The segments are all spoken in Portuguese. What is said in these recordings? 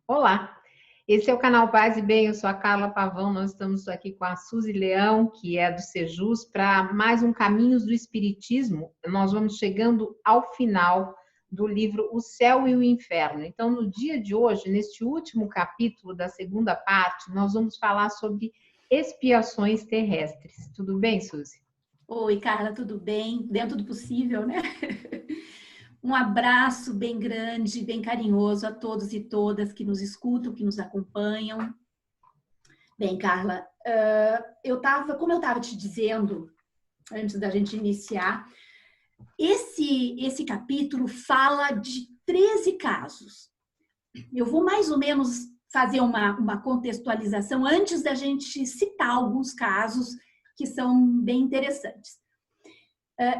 Olá, esse é o canal Paz e Bem, eu sou a Carla Pavão, nós estamos aqui com a Suzy Leão, que é do Sejus, para mais um Caminhos do Espiritismo. Nós vamos chegando ao final do livro O Céu e o Inferno. Então, no dia de hoje, neste último capítulo da segunda parte, nós vamos falar sobre expiações terrestres. Tudo bem, Suzy? Oi, Carla, tudo bem? Dentro do possível, né? Um abraço bem grande, bem carinhoso a todos e todas que nos escutam, que nos acompanham. Bem, Carla, como eu estava te dizendo antes da gente iniciar, esse capítulo fala de 13 casos. Eu vou mais ou menos fazer uma contextualização antes da gente citar alguns casos que são bem interessantes.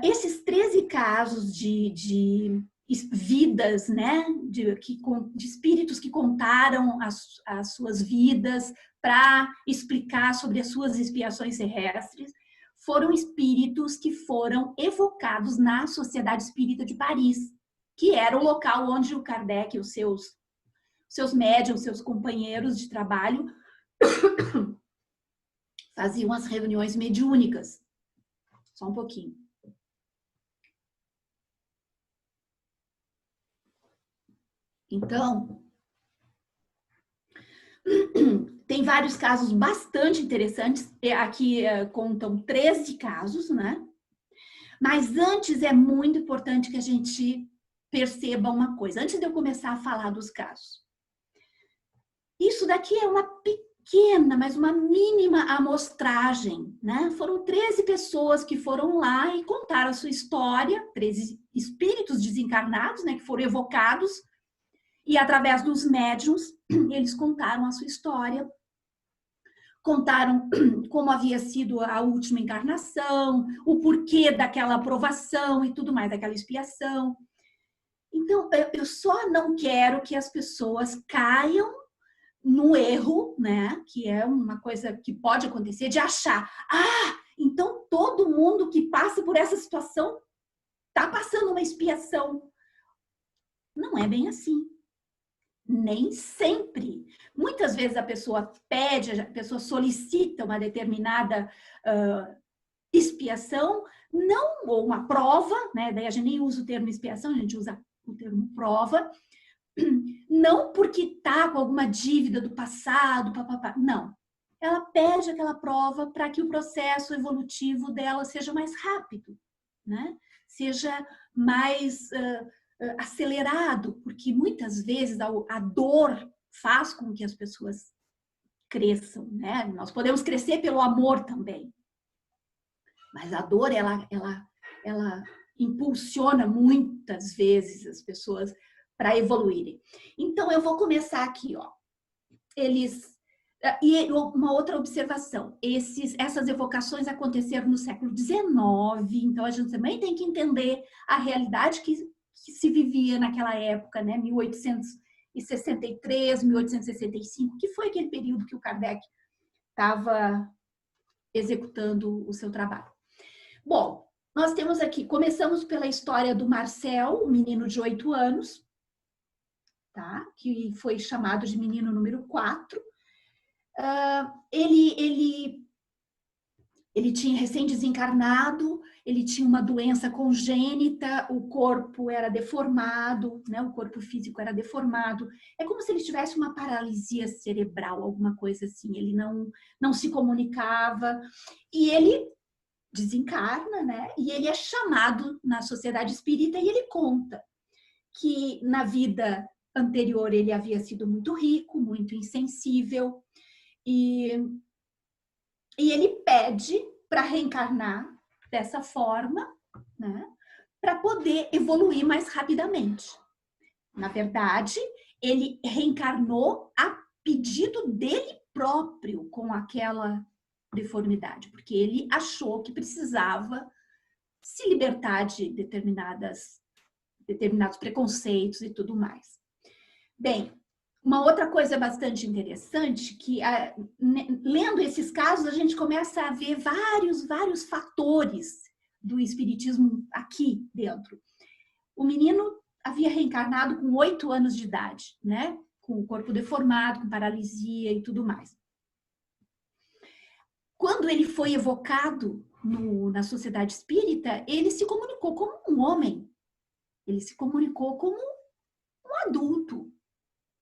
Esses 13 casos de vidas, né, de espíritos que contaram as suas vidas para explicar sobre as suas expiações terrestres, foram espíritos que foram evocados na Sociedade Espírita de Paris, que era o local onde o Kardec e os seus médiuns, seus companheiros de trabalho faziam as reuniões mediúnicas. Só um pouquinho. Então, tem vários casos bastante interessantes. Aqui contam 13 casos, né? Mas antes é muito importante que a gente perceba uma coisa. Antes de eu começar a falar dos casos. Isso daqui é uma pequena, mas uma mínima amostragem, né? Foram 13 pessoas que foram lá e contaram a sua história, 13 espíritos desencarnados, né? Que foram evocados. E através dos médiuns, eles contaram a sua história, contaram como havia sido a última encarnação, o porquê daquela aprovação e tudo mais, daquela expiação. Então, eu só não quero que as pessoas caiam no erro, né? Que é uma coisa que pode acontecer, de achar, então todo mundo que passa por essa situação está passando uma expiação. Não é bem assim. Nem sempre. Muitas vezes a pessoa solicita uma determinada expiação, não, ou uma prova, né? Daí a gente nem usa o termo expiação, a gente usa o termo prova, não porque está com alguma dívida do passado, papapá, não. Ela pede aquela prova para que o processo evolutivo dela seja mais rápido, né? Seja mais acelerado, porque muitas vezes a dor faz com que as pessoas cresçam, né? Nós podemos crescer pelo amor também, mas a dor ela impulsiona muitas vezes as pessoas para evoluírem. Então eu vou começar aqui, ó. E uma outra observação, essas evocações aconteceram no século XIX, então a gente também tem que entender a realidade que se vivia naquela época, né? 1863, 1865, que foi aquele período que o Kardec estava executando o seu trabalho. Bom, nós temos aqui, começamos pela história do Marcel, um menino de 8 anos, tá? Que foi chamado de menino número 4. Ele tinha recém-desencarnado, ele tinha uma doença congênita, o corpo era deformado, né? O corpo físico era deformado. É como se ele tivesse uma paralisia cerebral, alguma coisa assim. Ele não se comunicava. E ele desencarna, né? E ele é chamado na sociedade espírita e ele conta que na vida anterior ele havia sido muito rico, muito insensível, e ele pede para reencarnar dessa forma, né, para poder evoluir mais rapidamente. Na verdade, ele reencarnou a pedido dele próprio com aquela deformidade, porque ele achou que precisava se libertar de determinados preconceitos e tudo mais. Bem, uma outra coisa bastante interessante, que lendo esses casos, a gente começa a ver vários fatores do espiritismo aqui dentro. O menino havia reencarnado com 8 anos de idade, né? Com o corpo deformado, com paralisia e tudo mais. Quando ele foi evocado na sociedade espírita, ele se comunicou como um homem. Ele se comunicou como um adulto,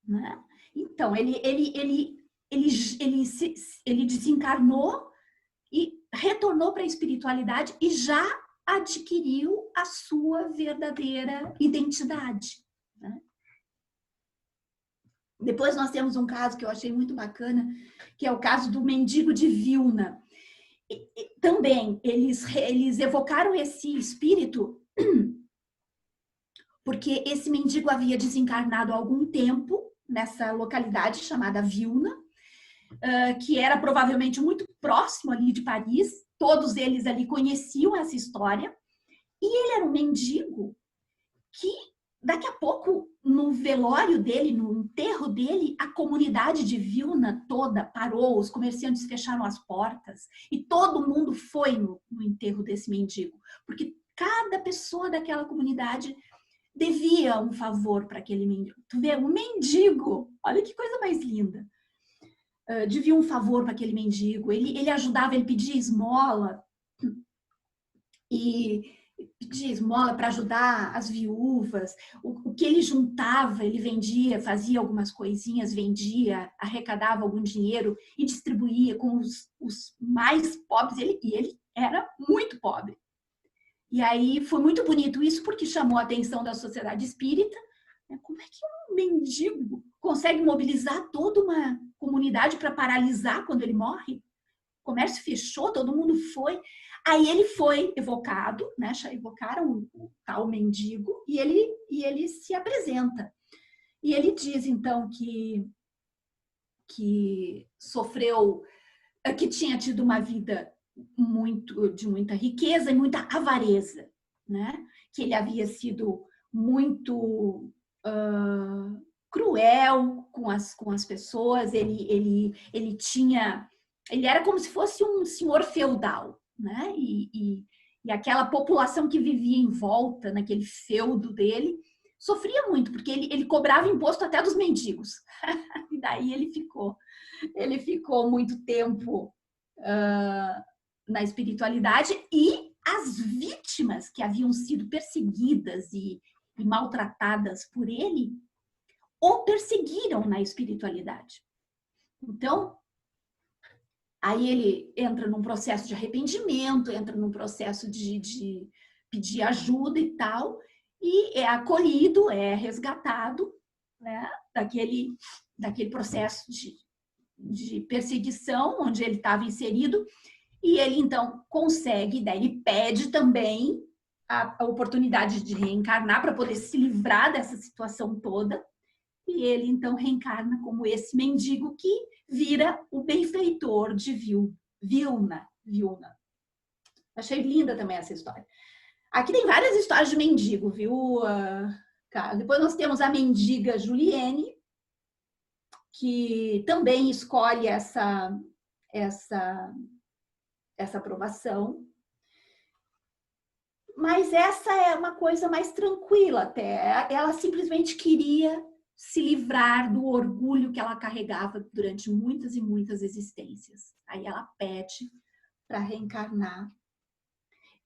né? Então, ele desencarnou e retornou para a espiritualidade e já adquiriu a sua verdadeira identidade, né? Depois nós temos um caso que eu achei muito bacana, que é o caso do mendigo de Vilna. Também, eles evocaram esse espírito porque esse mendigo havia desencarnado há algum tempo nessa localidade chamada Vilna, que era provavelmente muito próximo ali de Paris. Todos eles ali conheciam essa história. E ele era um mendigo que, daqui a pouco, no velório dele, no enterro dele, a comunidade de Vilna toda parou, os comerciantes fecharam as portas e todo mundo foi no enterro desse mendigo, porque cada pessoa daquela comunidade devia um favor para aquele mendigo. Tu vê, um mendigo, olha que coisa mais linda. Devia um favor para aquele mendigo, ele ajudava, ele pedia esmola, e pedia esmola para ajudar as viúvas. O que ele juntava, ele vendia, fazia algumas coisinhas, vendia, arrecadava algum dinheiro e distribuía com os mais pobres, e ele era muito pobre. E aí foi muito bonito isso, porque chamou a atenção da sociedade espírita. Como é que um mendigo consegue mobilizar toda uma comunidade para paralisar quando ele morre? O comércio fechou, todo mundo foi. Aí ele foi evocado, né? Evocaram o tal mendigo e ele se apresenta. E ele diz, então, que sofreu, que tinha tido uma vida de muita riqueza e muita avareza, né? Que ele havia sido muito cruel com as pessoas, ele era como se fosse um senhor feudal, né? E aquela população que vivia em volta, naquele feudo dele, sofria muito, porque ele cobrava imposto até dos mendigos. E daí ele ficou muito tempo na espiritualidade, e as vítimas que haviam sido perseguidas e maltratadas por ele o perseguiram na espiritualidade. Então, aí ele entra num processo de arrependimento, entra num processo de pedir ajuda e tal, e é acolhido, é resgatado, né, daquele processo de perseguição onde ele estava inserido, e ele então consegue, daí ele pede também a oportunidade de reencarnar para poder se livrar dessa situação toda, e ele então reencarna como esse mendigo que vira o benfeitor de Vilna. Achei linda também essa história. Aqui tem várias histórias de mendigo, viu? Depois nós temos a mendiga Juliene, que também escolhe essa aprovação. Mas essa é uma coisa mais tranquila até. Ela simplesmente queria se livrar do orgulho que ela carregava durante muitas e muitas existências. Aí ela pede para reencarnar.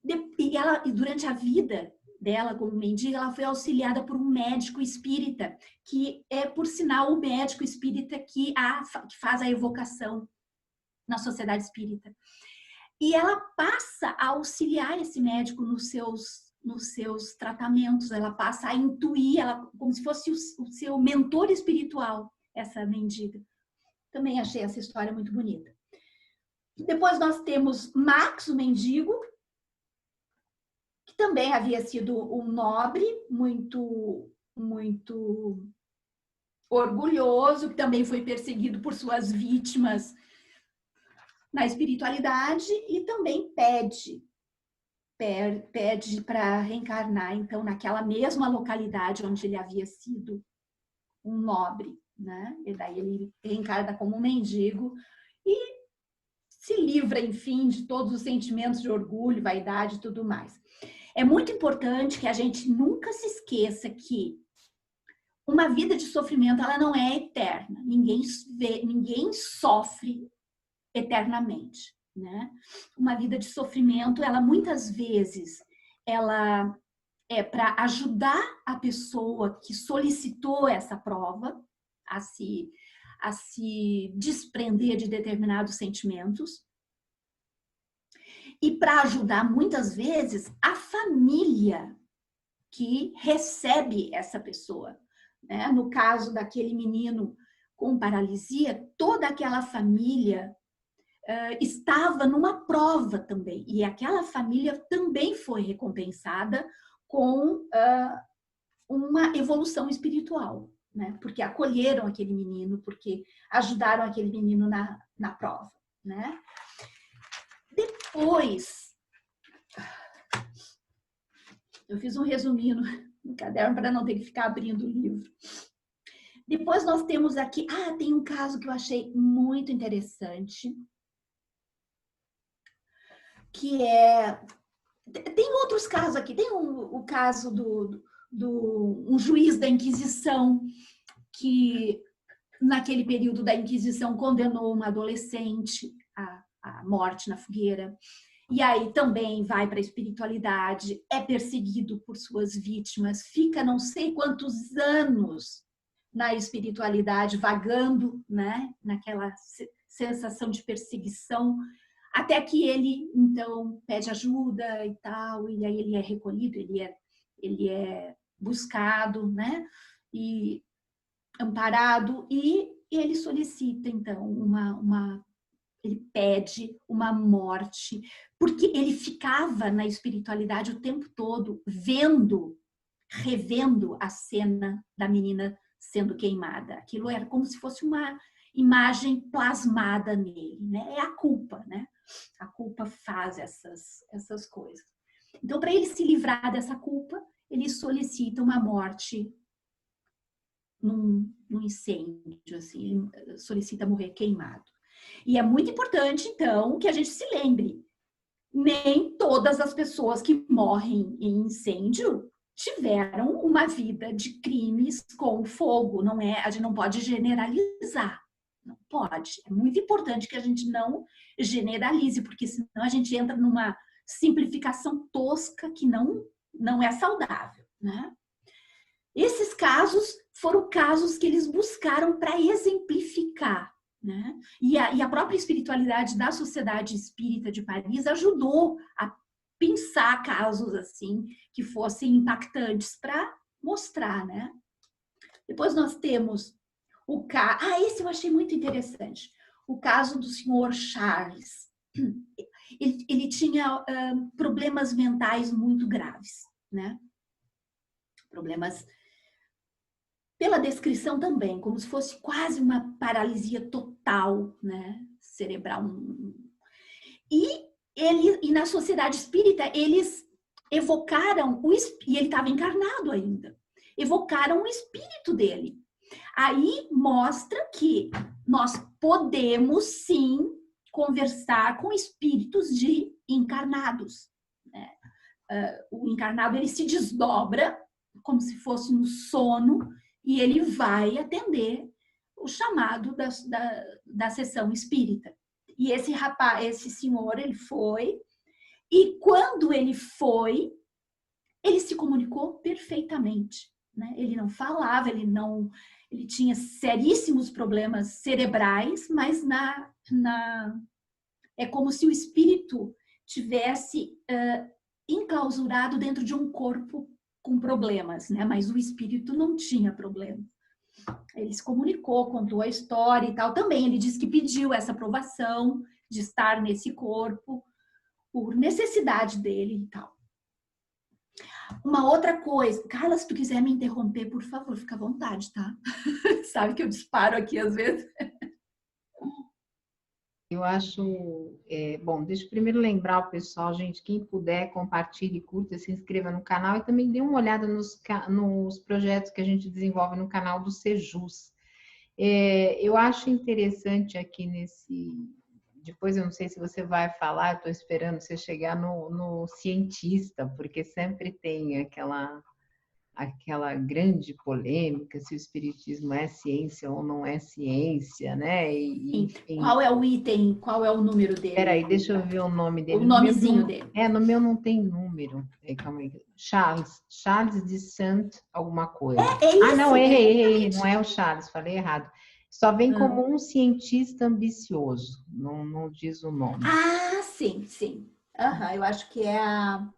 E durante a vida dela como mendiga, ela foi auxiliada por um médico espírita, que é, por sinal, o médico espírita que faz a evocação na sociedade espírita. E ela passa a auxiliar esse médico nos seus tratamentos, ela passa a intuir, como se fosse o seu mentor espiritual, essa mendiga. Também achei essa história muito bonita. Depois nós temos Max, o mendigo, que também havia sido um nobre, muito, muito orgulhoso, que também foi perseguido por suas vítimas na espiritualidade, e também pede para reencarnar, então, naquela mesma localidade onde ele havia sido um nobre, né? E daí ele reencarna como um mendigo e se livra, enfim, de todos os sentimentos de orgulho, vaidade e tudo mais. É muito importante que a gente nunca se esqueça que uma vida de sofrimento, ela não é eterna. Ninguém sofre eternamente, né? Uma vida de sofrimento, ela muitas vezes, ela é para ajudar a pessoa que solicitou essa prova a se desprender de determinados sentimentos e para ajudar muitas vezes a família que recebe essa pessoa, né? No caso daquele menino com paralisia, toda aquela família estava numa prova também, e aquela família também foi recompensada com uma evolução espiritual, né? Porque acolheram aquele menino, porque ajudaram aquele menino na prova, né? Depois, eu fiz um resuminho no caderno para não ter que ficar abrindo o livro. Depois nós temos aqui, tem um caso que eu achei muito interessante, que tem outros casos aqui, tem o caso um juiz da Inquisição, que naquele período da Inquisição condenou uma adolescente à morte na fogueira, e aí também vai para a espiritualidade, é perseguido por suas vítimas, fica não sei quantos anos na espiritualidade, vagando, né, naquela sensação de perseguição, até que ele, então, pede ajuda e tal, e aí ele é recolhido, ele é buscado, né, e amparado, e ele solicita, então, ele pede uma morte, porque ele ficava na espiritualidade o tempo todo, revendo a cena da menina sendo queimada. Aquilo era como se fosse uma imagem plasmada nele, né? É a culpa, né? A culpa faz essas coisas. Então, para ele se livrar dessa culpa, ele solicita uma morte num incêndio, assim, ele solicita morrer queimado. E é muito importante, então, que a gente se lembre, nem todas as pessoas que morrem em incêndio tiveram uma vida de crimes com fogo, não é? A gente não pode generalizar, não pode. É muito importante que a gente não generalize, porque senão a gente entra numa simplificação tosca que não é saudável, né? Esses casos foram casos que eles buscaram para exemplificar, né? E a própria espiritualidade da Sociedade Espírita de Paris ajudou a pensar casos assim que fossem impactantes para mostrar, né? Depois nós temos o caso... esse eu achei muito interessante. O caso do senhor Charles. Ele tinha problemas mentais muito graves, né? Problemas... Pela descrição também, como se fosse quase uma paralisia total, né, cerebral. E na Sociedade Espírita, eles evocaram, e ele estava encarnado ainda, evocaram o espírito dele. Aí mostra que nós podemos, sim, conversar com espíritos de encarnados, né? O encarnado, ele se desdobra como se fosse no sono, e ele vai atender o chamado da sessão espírita. E esse senhor, ele foi, e quando ele foi, ele se comunicou perfeitamente, né? Ele não falava, ele tinha seríssimos problemas cerebrais, mas é como se o espírito tivesse enclausurado dentro de um corpo com problemas, né? Mas o espírito não tinha problema. Ele se comunicou, contou a história e tal. Também ele disse que pediu essa aprovação de estar nesse corpo por necessidade dele e tal. Uma outra coisa, Carla, se tu quiser me interromper, por favor, fica à vontade, tá? Sabe que eu disparo aqui às vezes. Eu acho, bom, deixa eu primeiro lembrar o pessoal, gente, quem puder, compartilhe, curta, se inscreva no canal e também dê uma olhada nos projetos que a gente desenvolve no canal do Sejus. Eu acho interessante aqui depois eu não sei se você vai falar, eu estou esperando você chegar no cientista, porque sempre tem aquela grande polêmica se o espiritismo é ciência ou não é ciência, né? Sim. Enfim. Qual é o item, qual é o número dele? Peraí, deixa eu ver o nome O dele. nomezinho dele. No meu não tem número. Calma aí. Charles de Saint alguma coisa. É isso, Não, errei. Não é o Charles, falei errado. Só vem como um cientista ambicioso, não diz o nome. Ah, sim, sim. Eu acho que é a...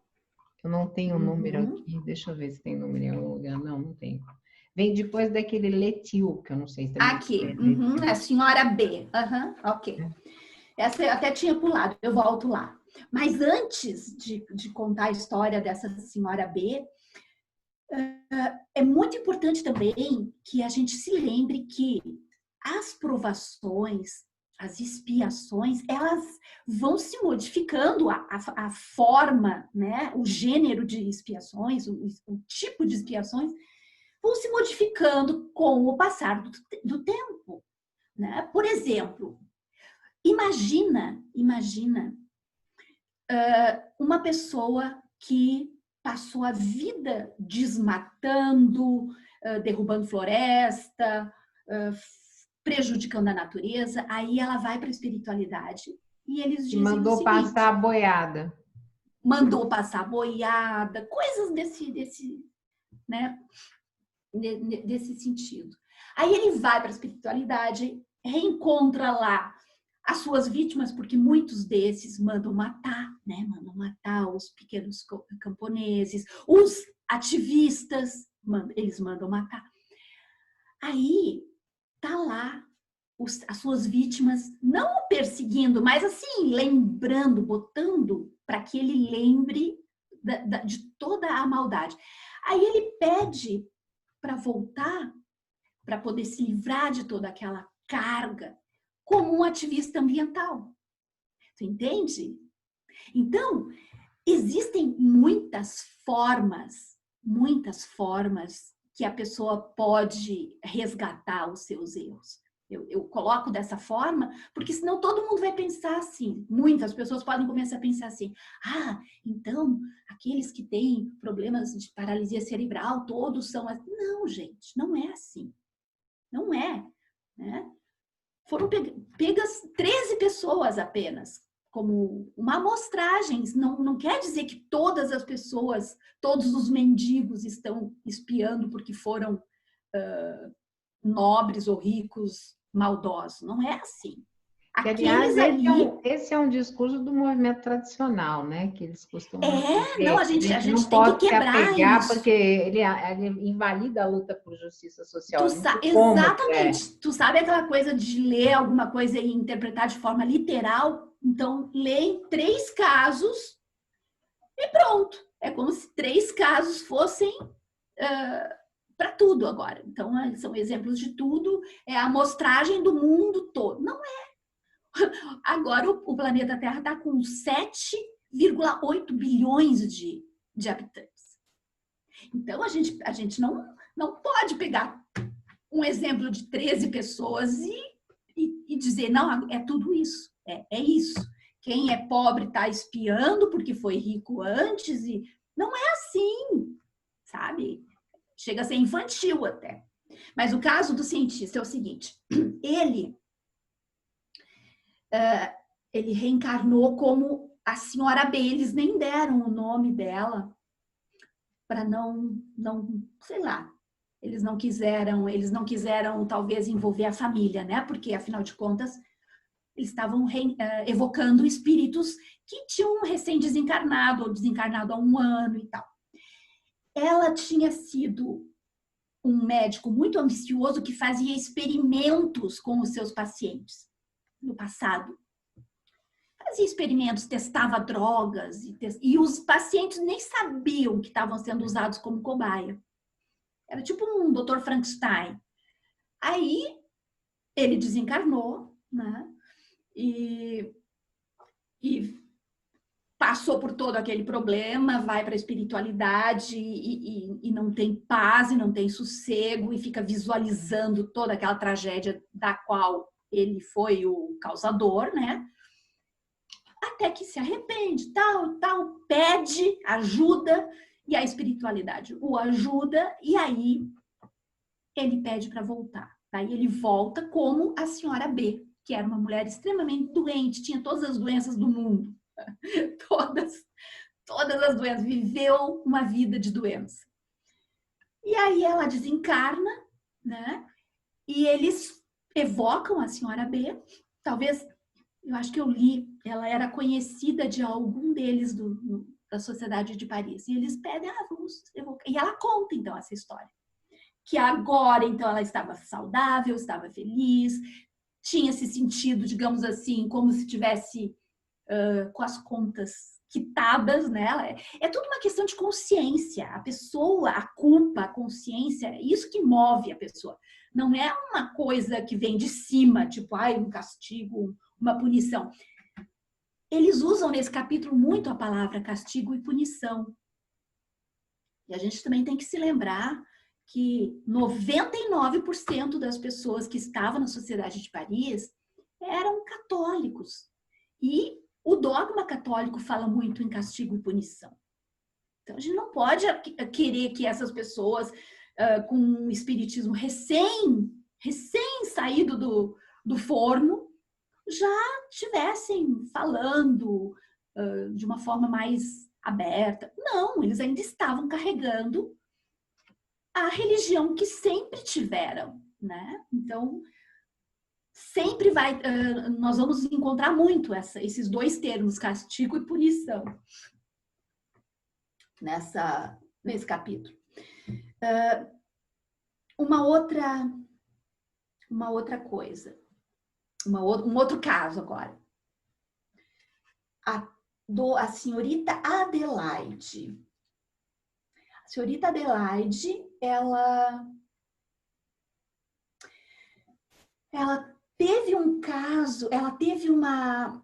Eu não tenho número aqui, deixa eu ver se tem número em algum lugar. Não tem. Vem depois daquele Letil, que eu não sei se também Aqui, é a senhora B. Ok. Essa eu até tinha pulado, eu volto lá. Mas antes de contar a história dessa senhora B, é muito importante também que a gente se lembre que as provações, as expiações, elas vão se modificando, a forma, né, o gênero de expiações, o tipo de expiações, vão se modificando com o passar do tempo. Né? Por exemplo, imagina uma pessoa que passou a vida desmatando, derrubando floresta, prejudicando a natureza, aí ela vai para a espiritualidade e eles dizem mandou o seguinte, passar a boiada. Mandou passar a boiada, coisas desse, né, desse sentido. Aí ele vai para a espiritualidade, reencontra lá as suas vítimas, porque muitos desses mandam matar, né? Mandam matar os pequenos camponeses, os ativistas, eles mandam matar. Aí tá lá as suas vítimas, não o perseguindo, mas assim, lembrando, botando para que ele lembre de toda a maldade. Aí ele pede para voltar, para poder se livrar de toda aquela carga, como um ativista ambiental. Tu entende? Então, existem muitas formas que a pessoa pode resgatar os seus erros. Eu coloco dessa forma, porque senão todo mundo vai pensar assim. Muitas pessoas podem começar a pensar assim: então aqueles que têm problemas de paralisia cerebral, todos são assim. Não, gente, não é assim. Não é, né? Foram pegas 13 pessoas apenas, como uma amostragem. Não quer dizer que todas as pessoas, todos os mendigos estão espiando porque foram nobres ou ricos, maldosos. Não é assim. Aliás, esse é um discurso do movimento tradicional, né? Que eles costumam dizer. Não, a gente não tem pode que quebrar se apegar isso. Porque ele invalida a luta por justiça social. Exatamente. Tu sabe aquela coisa de ler alguma coisa e interpretar de forma literal? Então, lê em 3 casos e pronto. É como se 3 casos fossem para tudo agora. Então, são exemplos de tudo. É a amostragem do mundo todo. Não é. Agora, o planeta Terra está com 7,8 bilhões de habitantes. Então, a gente não pode pegar um exemplo de 13 pessoas e dizer, não, é tudo isso. É isso. Quem é pobre está espiando porque foi rico antes. E não é assim, sabe? Chega a ser infantil até. Mas o caso do cientista é o seguinte: ele reencarnou como a senhora B. Eles nem deram o nome dela para não, sei lá, eles não quiseram talvez envolver a família, né? Porque afinal de contas eles estavam evocando espíritos que tinham recém-desencarnado ou desencarnado há 1 ano e tal. Ela tinha sido um médico muito ambicioso que fazia experimentos com os seus pacientes no passado. Fazia experimentos, testava drogas e os pacientes nem sabiam que estavam sendo usados como cobaia. Era tipo um Dr. Frankenstein. Aí ele desencarnou, né? E passou por todo aquele problema, vai para a espiritualidade e não tem paz, e não tem sossego, e fica visualizando toda aquela tragédia da qual ele foi o causador, né? até que se arrepende, tal, pede ajuda e a espiritualidade o ajuda e aí ele pede para voltar. Daí ele volta como a senhora B, que era uma mulher extremamente doente, tinha todas as doenças do mundo, todas as doenças, viveu uma vida de doença. E aí ela desencarna, né? E eles evocam a senhora B, talvez, eu acho que eu li, ela era conhecida de algum deles da Sociedade de Paris. E eles pedem, vamos evocar. E ela conta, então, essa história. Que agora, então, ela estava saudável, estava feliz, tinha se sentido, digamos assim, como se tivesse com as contas quitadas, né? É tudo uma questão de consciência. A pessoa, a culpa, a consciência, é isso que move a pessoa. Não é uma coisa que vem de cima, tipo, um castigo, uma punição. Eles usam nesse capítulo muito a palavra castigo e punição. E a gente também tem que se lembrar que 99% das pessoas que estavam na Sociedade de Paris eram católicos. E o dogma católico fala muito em castigo e punição. Então, a gente não pode querer que essas pessoas com um espiritismo recém saído do forno já estivessem falando de uma forma mais aberta. Não, eles ainda estavam carregando a religião que sempre tiveram, né? Então, sempre nós vamos encontrar muito esses dois termos, castigo e punição, nesse capítulo. Uma outra coisa, um outro caso agora. A senhorita Adelaide. A senhorita Adelaide, ela teve um caso, ela teve uma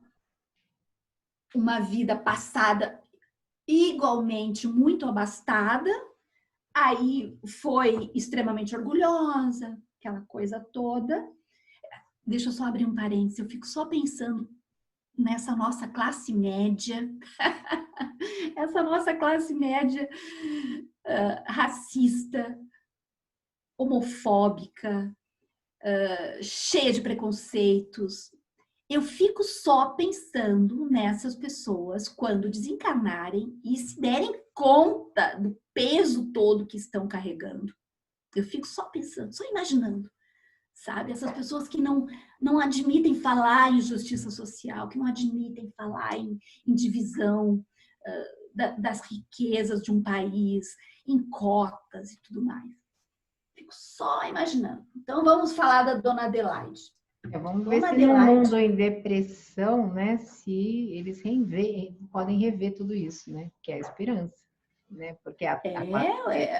vida passada igualmente muito abastada, aí foi extremamente orgulhosa, aquela coisa toda. Deixa eu só abrir um parênteses, eu fico só pensando nessa nossa classe média, essa nossa classe média racista, homofóbica, cheia de preconceitos. Eu fico só pensando nessas pessoas quando desencarnarem e se derem conta do peso todo que estão carregando. Eu fico só pensando, só imaginando, sabe? Essas pessoas que não admitem falar em justiça social, que não admitem falar em divisão das riquezas de um país, em cotas e tudo mais. Fico só imaginando. Então, vamos falar da Dona Adelaide. Vamos ver se no mundo em depressão, né, se eles podem rever tudo isso, né, que é a esperança, né, porque a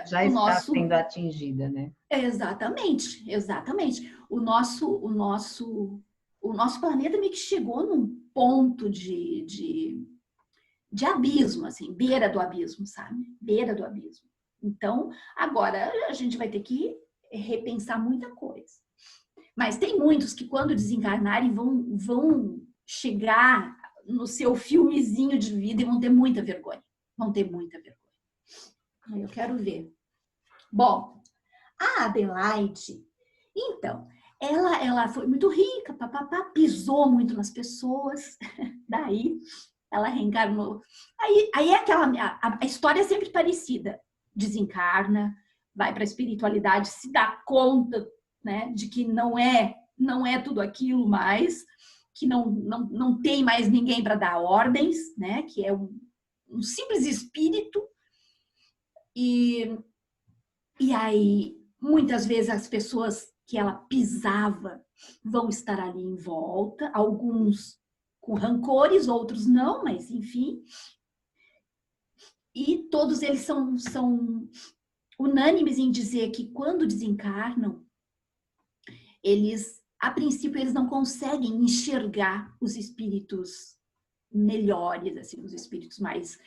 já está sendo atingida, né. Exatamente. O nosso planeta meio que chegou num ponto de abismo, assim, beira do abismo, sabe? Beira do abismo. Então, agora a gente vai ter que repensar muita coisa. Mas tem muitos que quando desencarnarem vão chegar no seu filmezinho de vida e vão ter muita vergonha. Eu quero ver. Bom, a Adelaide, então, ela foi muito rica, pisou muito nas pessoas, daí ela reencarnou. Aí é a história é sempre parecida. Desencarna, vai para a espiritualidade, se dá conta, né, de que não é tudo aquilo mais, que não tem mais ninguém para dar ordens, né, que é um simples espírito. E aí, muitas vezes, as pessoas que ela pisava vão estar ali em volta, alguns com rancores, outros não, mas enfim. E todos eles são unânimes em dizer que quando desencarnam, a princípio, eles não conseguem enxergar os espíritos melhores, assim, os espíritos mais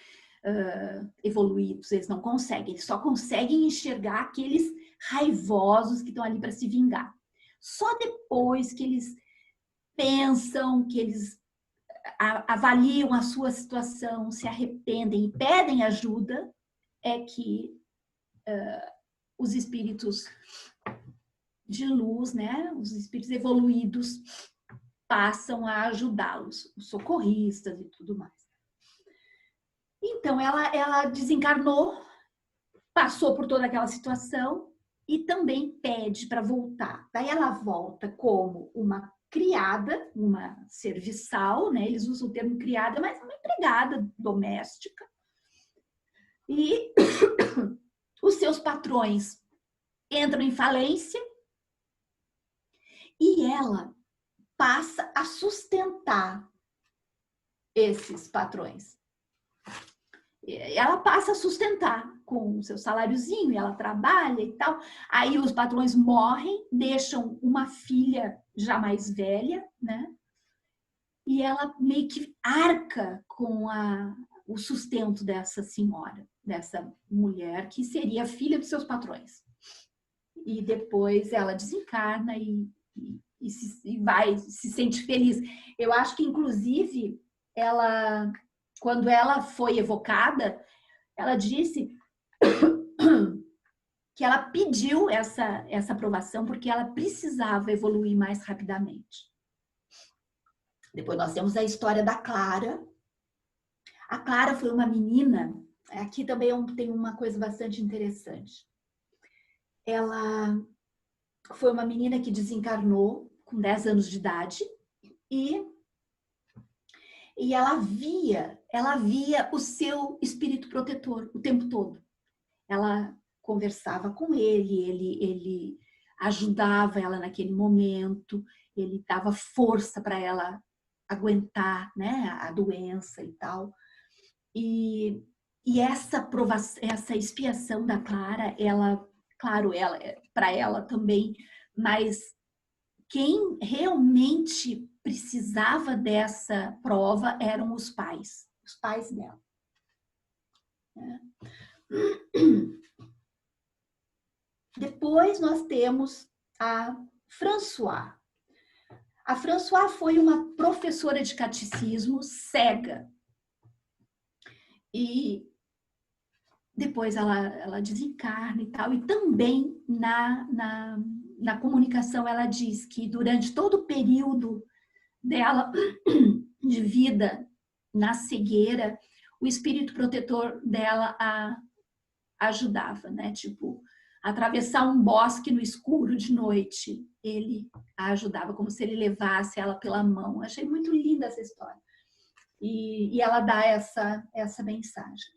evoluídos, eles não conseguem, eles só conseguem enxergar aqueles raivosos que estão ali para se vingar. Só depois que eles pensam, que eles avaliam a sua situação, se arrependem e pedem ajuda, é que os espíritos de luz, né, os espíritos evoluídos, passam a ajudá-los, os socorristas e tudo mais. Então, ela desencarnou, passou por toda aquela situação e também pede para voltar. Daí ela volta como uma criada, uma serviçal, né? Eles usam o termo criada, mas uma empregada doméstica. E os seus patrões entram em falência e ela passa a sustentar esses patrões. Ela passa a sustentar com o seu saláriozinho, e ela trabalha e tal. Aí os patrões morrem, deixam uma filha já mais velha, né? E ela meio que arca com o sustento dessa senhora, dessa mulher, que seria filha dos seus patrões. E depois ela desencarna e vai, se sente feliz. Eu acho que, inclusive, quando ela foi evocada, ela disse que ela pediu essa aprovação porque ela precisava evoluir mais rapidamente. Depois nós temos a história da Clara. A Clara foi uma menina, aqui também tem uma coisa bastante interessante. Ela foi uma menina que desencarnou com 10 anos de idade e ela via o seu espírito protetor o tempo todo. Ela conversava com ele ajudava ela naquele momento, ele dava força para ela aguentar, né, a doença e tal. E essa expiação da Clara, para ela também, mas quem realmente precisava dessa prova eram os pais dela. Depois nós temos a Françoise. A Françoise foi uma professora de catecismo cega. E depois ela desencarna e tal. E também na comunicação ela diz que durante todo o período dela de vida na cegueira, o espírito protetor dela a ajudava, né? Tipo, atravessar um bosque no escuro de noite, ele a ajudava, como se ele levasse ela pela mão. Achei muito linda essa história. E ela dá essa mensagem.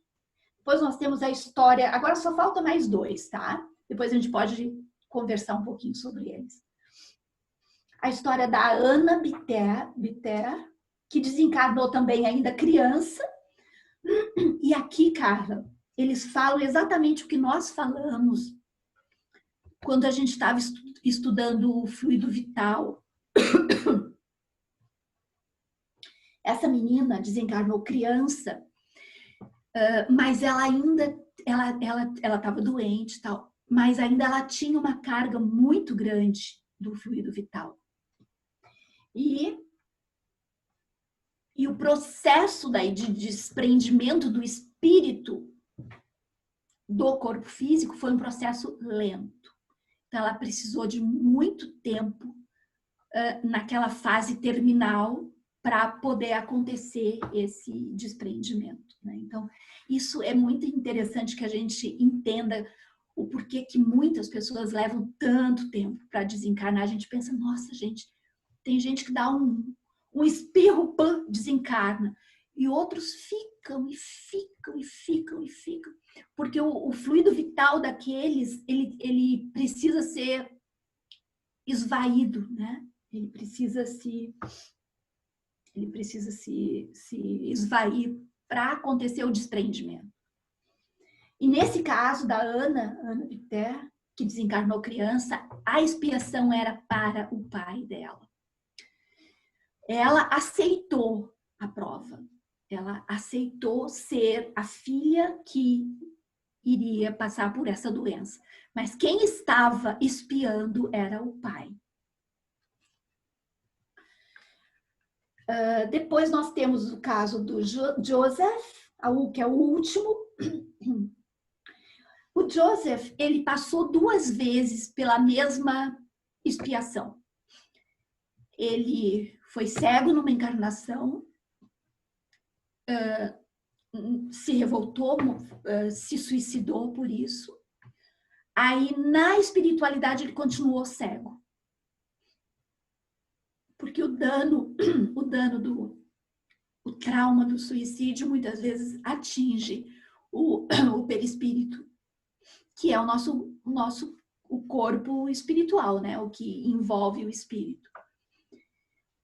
Depois nós temos a história, agora só falta mais 2, tá? Depois a gente pode conversar um pouquinho sobre eles. A história da Ana Bitera, que desencarnou também ainda criança. E aqui, Carla, eles falam exatamente o que nós falamos quando a gente estava estudando o fluido vital. Essa menina desencarnou criança, mas ela ainda estava doente e tal, mas ainda ela tinha uma carga muito grande do fluido vital. E o processo daí de desprendimento do espírito do corpo físico foi um processo lento. Então, ela precisou de muito tempo naquela fase terminal para poder acontecer esse desprendimento, né? Então, isso é muito interessante que a gente entenda o porquê que muitas pessoas levam tanto tempo para desencarnar. A gente pensa, nossa, gente, tem gente que dá um espirro, desencarna. E outros ficam, porque o fluido vital daqueles, ele precisa ser esvaído, né? Ele precisa se esvair para acontecer o desprendimento. E nesse caso da Ana Bitera, que desencarnou criança, a expiação era para o pai dela. Ela aceitou a prova. Ela aceitou ser a filha que iria passar por essa doença. Mas quem estava espiando era o pai. Depois nós temos o caso do Joseph, que é o último. O Joseph, ele passou 2 vezes pela mesma expiação. Ele foi cego numa encarnação, se revoltou, se suicidou por isso. Aí, na espiritualidade, ele continuou cego. Porque o trauma do suicídio muitas vezes atinge o perispírito, que é o corpo espiritual, né? O que envolve o espírito.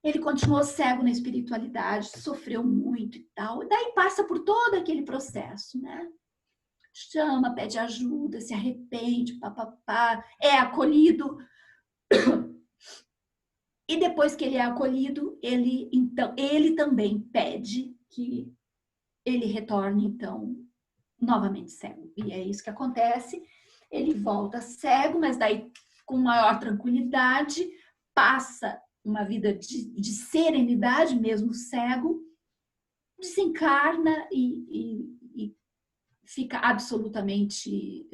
Ele continuou cego na espiritualidade, sofreu muito e tal. E daí passa por todo aquele processo, né? Chama, pede ajuda, se arrepende, papapá, é acolhido. E depois que ele é acolhido, ele também pede que ele retorne, então, novamente cego. E é isso que acontece. Ele volta cego, mas daí com maior tranquilidade, passa uma vida de serenidade, mesmo cego, desencarna e fica absolutamente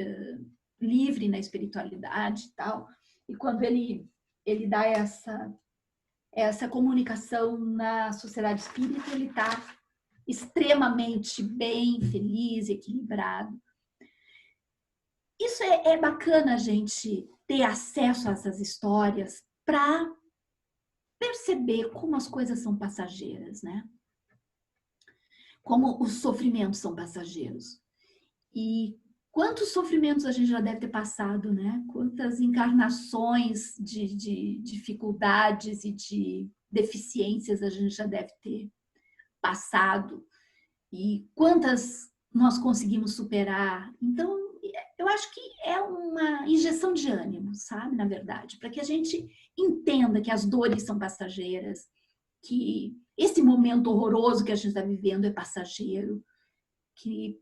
livre na espiritualidade e tal. E quando ele dá essa comunicação na sociedade espírita, ele está extremamente bem, feliz, equilibrado. Isso é bacana a gente ter acesso a essas histórias para perceber como as coisas são passageiras, né? Como os sofrimentos são passageiros. E quantos sofrimentos a gente já deve ter passado, né? Quantas encarnações de dificuldades e de deficiências a gente já deve ter passado. E quantas nós conseguimos superar. Então, eu acho que é uma injeção de ânimo, sabe? Na verdade, para que a gente entenda que as dores são passageiras, que esse momento horroroso que a gente está vivendo é passageiro, que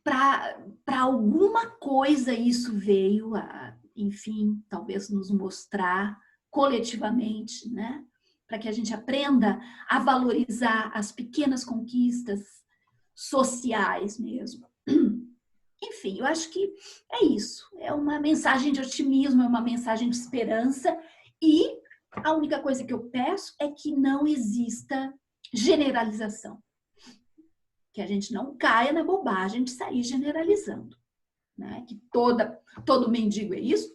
para alguma coisa isso veio a, enfim, talvez nos mostrar coletivamente, né? Para que a gente aprenda a valorizar as pequenas conquistas sociais mesmo. Enfim, eu acho que é isso. É uma mensagem de otimismo, é uma mensagem de esperança e a única coisa que eu peço é que não exista generalização. Que a gente não caia na bobagem de sair generalizando. Né? Que todo mendigo é isso?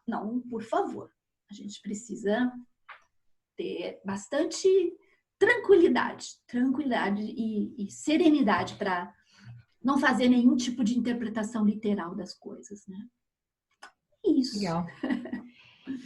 Não, por favor. A gente precisa ter bastante tranquilidade e serenidade para não fazer nenhum tipo de interpretação literal das coisas, né? Isso. Legal.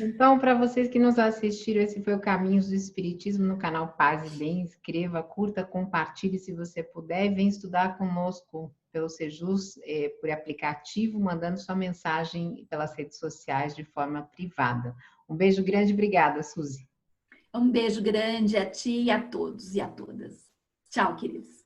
Então, para vocês que nos assistiram, esse foi o Caminhos do Espiritismo no canal Paz e Bem. Inscreva, curta, compartilhe se você puder e vem estudar conosco pelo Sejus, por aplicativo, mandando sua mensagem pelas redes sociais de forma privada. Um beijo grande, obrigada, Suzy. Um beijo grande a ti e a todos e a todas. Tchau, queridos.